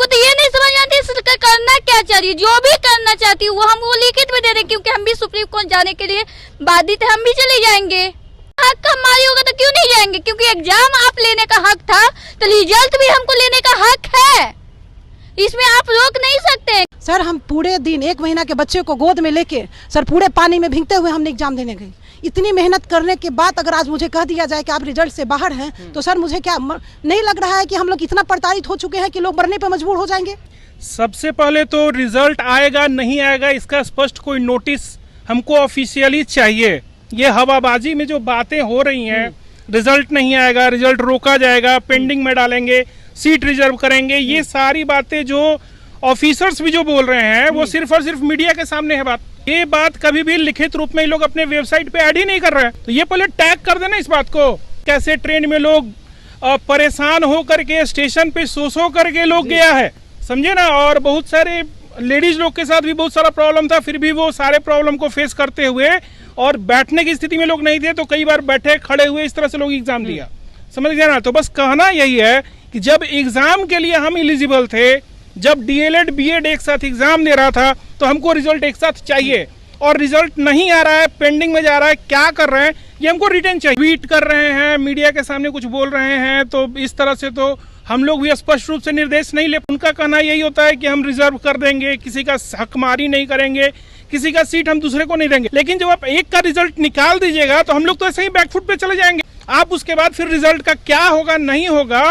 हमको तो ये नहीं समझ आती सरकार करना क्या चाह रही है। जो भी करना चाहती है वो हम वो लिखित में दे रहे हैं, क्योंकि हम भी सुप्रीम कोर्ट जाने के लिए बाधित है, हम भी चले जाएंगे। हक हमारी होगा तो क्यों नहीं जाएंगे, क्योंकि एग्जाम आप लेने का हक था तो रिजल्ट भी हमको लेने का हक है, इसमें आप रोक नहीं सकते। सर हम पूरे दिन 1 महीना के बच्चे को गोद में लेके सर पूरे पानी में भीगते हुए हमने एग्जाम देने गए। इतनी मेहनत करने के बाद अगर आज मुझे कह दिया जाए कि आप रिजल्ट से बाहर हैं, तो सर मुझे क्या नहीं लग रहा है कि हम लोग इतना प्रताड़ित हो चुके हैं कि लोग मरने पर मजबूर हो जाएंगे। सबसे पहले तो रिजल्ट आएगा नहीं आएगा इसका स्पष्ट कोई नोटिस हमको ऑफिशियली चाहिए। ये हवाबाजी में जो बातें हो रही हैं, रिजल्ट नहीं आएगा, रिजल्ट रोका जाएगा, पेंडिंग में डालेंगे, सीट रिजर्व करेंगे, ये सारी बातें जो ऑफिसर्स भी जो बोल रहे हैं वो सिर्फ और सिर्फ मीडिया के सामने है बात। ये बात कभी भी लिखित रूप में ये लोग अपने वेबसाइट पे ऐड ही नहीं कर रहे हैं। तो ये पहले टैग कर देना इस बात को। कैसे ट्रेन में लोग परेशान हो करके स्टेशन पे सो करके लोग गया है, समझे ना। और बहुत सारे लेडीज लोग के साथ भी बहुत सारा प्रॉब्लम था, फिर भी वो सारे प्रॉब्लम को फेस करते हुए और बैठने की स्थिति में लोग नहीं थे तो कई बार बैठे खड़े हुए इस तरह से लोग एग्जाम दिया, समझ गए ना। तो बस कहना यही है कि जब एग्जाम के लिए हम एलिजिबल थे, जब डीएलएड बीएड एक साथ एग्जाम दे रहा था तो हमको रिजल्ट एक साथ चाहिए, और रिजल्ट नहीं आ रहा है, पेंडिंग में जा रहा है, क्या कर रहे हैं ये हमको रिटर्न चाहिए। ट्वीट कर रहे हैं, मीडिया के सामने कुछ बोल रहे हैं, तो इस तरह से तो हम लोग भी स्पष्ट रूप से निर्देश नहीं ले। उनका कहना यही होता है कि हम रिजर्व कर देंगे, किसी का हकमारी नहीं करेंगे, किसी का सीट हम दूसरे को नहीं देंगे। लेकिन जब आप एक का रिजल्ट निकाल दीजिएगा तो हम लोग तो ऐसे ही बैकफुट पे चले जाएंगे। आप उसके बाद फिर रिजल्ट का क्या होगा नहीं होगा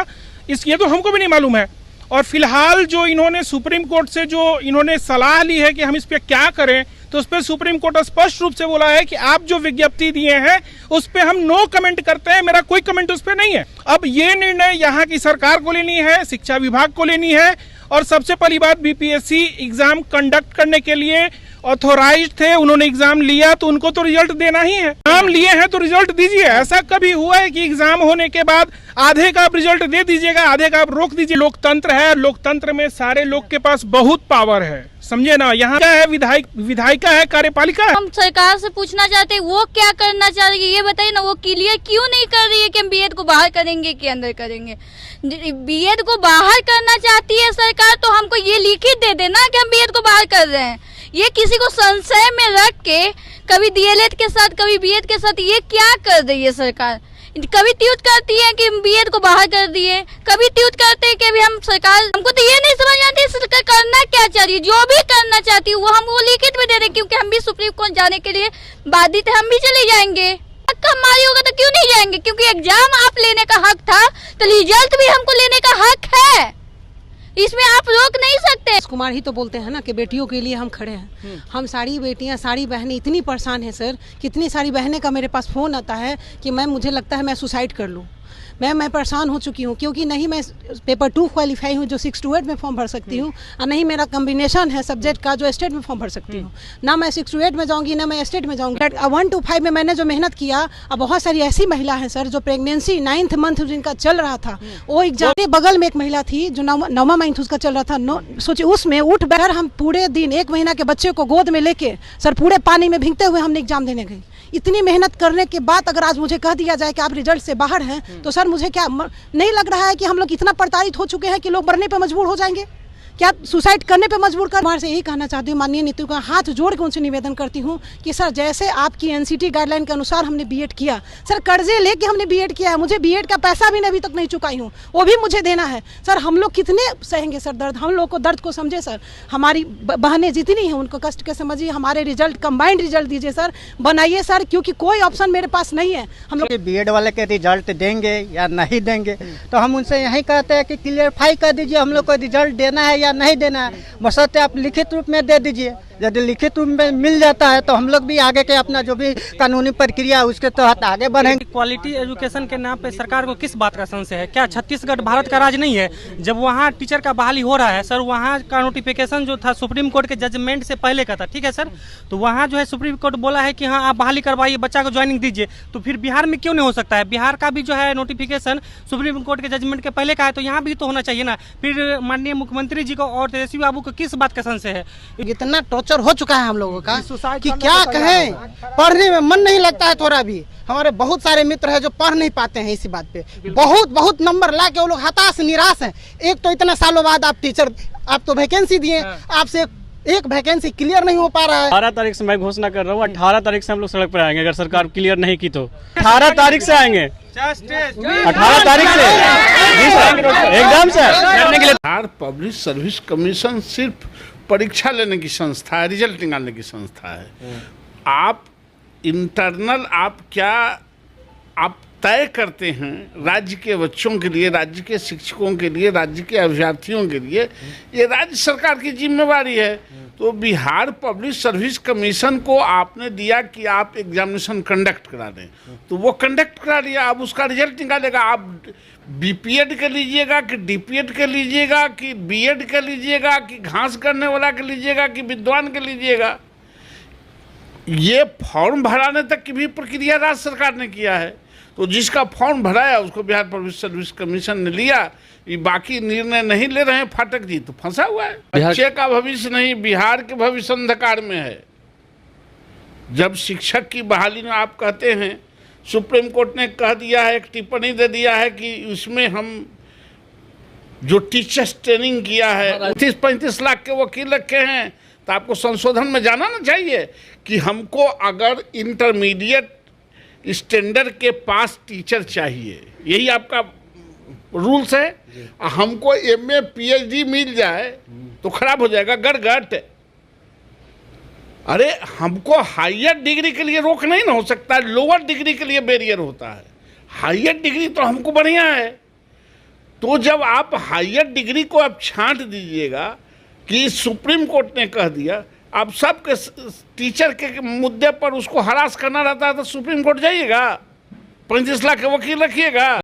ये तो हमको भी नहीं मालूम है। और फिलहाल जो इन्होंने सुप्रीम कोर्ट से जो इन्होंने सलाह ली है कि हम इस पे क्या करें, तो उस पर सुप्रीम कोर्ट स्पष्ट रूप से बोला है कि आप जो विज्ञप्ति दिए हैं उस पे हम नो कमेंट करते हैं, मेरा कोई कमेंट उस पे नहीं है। अब ये निर्णय यहाँ की सरकार को लेनी है, शिक्षा विभाग को लेनी है, और सबसे पहली बात बीपीएससी एग्जाम कंडक्ट करने के लिए ऑथोराइज्ड थे, उन्होंने एग्जाम लिया तो उनको तो रिजल्ट देना ही है। एग्जाम लिए हैं तो रिजल्ट दीजिए। ऐसा कभी हुआ है कि एग्जाम होने के बाद आधे का आप रिजल्ट दे दीजिएगा, आधे का आप रोक दीजिए। लोकतंत्र है, लोकतंत्र में सारे लोग के पास बहुत पावर है, समझे ना। यहाँ क्या है, विधायिका है, कार्यपालिका है। हम सरकार से पूछना चाहते हैं वो क्या करना चाह रही है, ये बताइए ना। वो क्लियर क्यों नहीं कर रही है कि हम बीएड को बाहर करेंगे कि अंदर करेंगे। बीएड को बाहर करना चाहती है सरकार तो हमको ये लिखित दे देना कि हम बीएड को बाहर कर रहे हैं। ये किसी को संशय में रख के कभी डीएलएड के साथ कभी बीएड के साथ ये क्या कर रही है सरकार। कभी ट्वीट करती है कि बीएड को बाहर कर दिए, कभी ट्वीट करते हैं कि अभी हम सरकार, हमको तो ये नहीं समझ आती सरकार करना क्या चाह रही है। जो भी करना चाहती है वो हम वो लिखित में दे रहे हैं, क्योंकि हम भी सुप्रीम कोर्ट जाने के लिए बाधित है, हम भी चले जाएंगे। हक हमारी होगा तो क्यों नहीं जाएंगे, क्योंकि एग्जाम आप लेने का हक था तो रिजल्ट भी हमको लेने का हक है, इसमें आप रोक नहीं सकते। कुमार ही तो बोलते हैं ना कि बेटियों के लिए हम खड़े हैं। हम सारी बेटियां, सारी बहनें इतनी परेशान हैं सर, कितनी सारी बहनें का मेरे पास फ़ोन आता है कि मैम मुझे लगता है मैं सुसाइड कर लूँ। मैं परेशान हो चुकी हूँ, क्योंकि नहीं मैं पेपर 2 क्वालिफाई हूँ जो 6 to 8 में फॉर्म भर सकती हूँ, और नहीं मेरा कम्बिनेशन है सब्जेक्ट का जो स्टेट में फॉर्म भर सकती हूँ। ना मैं 6 to 8 में जाऊँगी, ना मैं स्टेट में जाऊँगी। 1 to 5 में मैंने जो मेहनत किया, अब बहुत सारी ऐसी महिला हैं सर जो प्रेगनेंसी 9th मंथ जिनका चल रहा था, वो एग्जाम के बगल में एक महिला थी जो 9वां मंथ उसका चल रहा था। सोचिए उसमें उठ बैठ हम पूरे दिन 1 महीना के बच्चे को गोद में लेके सर पूरे पानी में भीगते हुए हमने एग्जाम देने गए। इतनी मेहनत करने के बाद अगर आज मुझे कह दिया जाए कि आप रिजल्ट से बाहर हैं, तो सर मुझे क्या नहीं लग रहा है कि हम लोग इतना प्रताड़ित हो चुके हैं कि लोग मरने पर मजबूर हो जाएंगे, क्या सुसाइड करने पे मजबूर कर। मैं से यही कहना चाहती हूँ, माननीय नीति का हाथ जोड़ के उनसे निवेदन करती हूँ कि सर जैसे आपकी एनसीटी गाइडलाइन के अनुसार हमने बीएड किया, सर कर्जे लेके हमने बीएड किया है, मुझे बीएड का पैसा भी अभी तक नहीं चुकाई हूँ, वो भी मुझे देना है। सर हम लोग कितने सहेंगे सर दर्द, हम लोग को दर्द को समझे सर। हमारी बहनें जितनी हैं उनको कष्ट के समझिए, हमारे रिजल्ट कंबाइंड रिजल्ट दीजिए सर, बनाइए सर, क्योंकि कोई ऑप्शन मेरे पास नहीं है। हम लोग बीएड वाले के रिजल्ट देंगे या नहीं देंगे, तो हम उनसे यही कहते हैं कि क्लियरफाई कर दीजिए हम लोग को रिजल्ट देना है या नहीं देना है। बशर्ते आप लिखित रूप में दे दीजिए, यदि लिखित रूप में मिल जाता है तो हम लोग भी आगे के अपना जो भी कानूनी प्रक्रिया है उसके तहत आगे बढ़ेंगे। क्वालिटी एजुकेशन के नाम पे सरकार को किस बात का संशय है? क्या छत्तीसगढ़ भारत का राज्य नहीं है? जब वहाँ टीचर का बहाली हो रहा है सर, वहाँ का नोटिफिकेशन जो था सुप्रीम कोर्ट के जजमेंट से पहले का था, ठीक है सर। तो वहाँ जो है सुप्रीम कोर्ट बोला है कि हाँ आप बहाली करवाइए, बच्चा को ज्वाइनिंग दीजिए। तो फिर बिहार में क्यों नहीं हो सकता है? बिहार का भी जो है नोटिफिकेशन सुप्रीम कोर्ट के जजमेंट के पहले का है, तो यहाँ भी तो होना चाहिए ना। फिर माननीय मुख्यमंत्री जी को और तेजस्वी बाबू को किस बात का संशय है? इतना टॉर्चर हो चुका है हम लोगों का कि क्या कहें। पढ़ने में मन नहीं लगता है थोड़ा भी। हमारे बहुत सारे मित्र हैं जो पढ़ नहीं पाते हैं इसी बात पे, बहुत नंबर ला के वो लोग हताश निराश हैं। एक तो इतने सालों बाद आप टीचर, आप तो वैकेंसी दिए, आपसे एक वैकेंसी क्लियर नहीं हो पा रहा है। 18 तारीख से मैं घोषणा कर रहा हूँ, 18 तारीख से हम लोग सड़क पर आएंगे अगर सरकार क्लियर नहीं की तो। 18 तारीख से आएंगे, 18 तारीख से एग्जाम से लड़ने के लिए। बिहार पब्लिक सर्विस कमीशन सिर्फ परीक्षा लेने की संस्था है, रिजल्ट निकालने की संस्था है। आप इंटरनल आप तय करते हैं राज्य के बच्चों के लिए, राज्य के शिक्षकों के लिए, राज्य के अभ्यर्थियों के लिए, ये राज्य सरकार की जिम्मेवारी है। तो बिहार पब्लिक सर्विस कमीशन को आपने दिया कि आप एग्जामिनेशन कंडक्ट करा दें, तो वो कंडक्ट करा लिया, अब उसका रिजल्ट निकालेगा। आप बीपीएड के लीजिएगा कि डीपीएड के लीजिएगा कि बीएड के लीजिएगा कि घास करने वाला के लीजिएगा कि विद्वान के लीजिएगा, ये फॉर्म भराने तक की भी प्रक्रिया राज्य सरकार ने किया है। तो जिसका फॉर्म भराया उसको बिहार पब्लिक सर्विस कमीशन ने लिया, ये बाकी निर्णय नहीं ले रहे हैं फाटक जी, तो फंसा हुआ है। बच्चे का भविष्य नहीं, बिहार के भविष्य अंधकार में है। जब शिक्षक की बहाली में आप कहते हैं, सुप्रीम कोर्ट ने कह दिया है, एक टिप्पणी दे दिया है कि उसमें हम जो टीचर्स ट्रेनिंग किया है 30-35 लाख के वकील रखे हैं, तो आपको संशोधन में जाना ना चाहिए कि हमको अगर इंटरमीडिएट स्टैंडर्ड के पास टीचर चाहिए, यही आपका रूल्स है। हमको एमए पीएचडी मिल जाए तो खराब हो जाएगा, गड़गड़। अरे हमको हायर डिग्री के लिए रोक नहीं ना हो सकता, लोअर डिग्री के लिए बैरियर होता है। हायर डिग्री तो हमको बढ़िया है। तो जब आप हायर डिग्री को आप छांट दीजिएगा कि सुप्रीम कोर्ट ने कह दिया, आप सबके टीचर के मुद्दे पर उसको हरास करना रहता है, तो सुप्रीम कोर्ट जाइएगा, 35 लाख के वकील रखिएगा।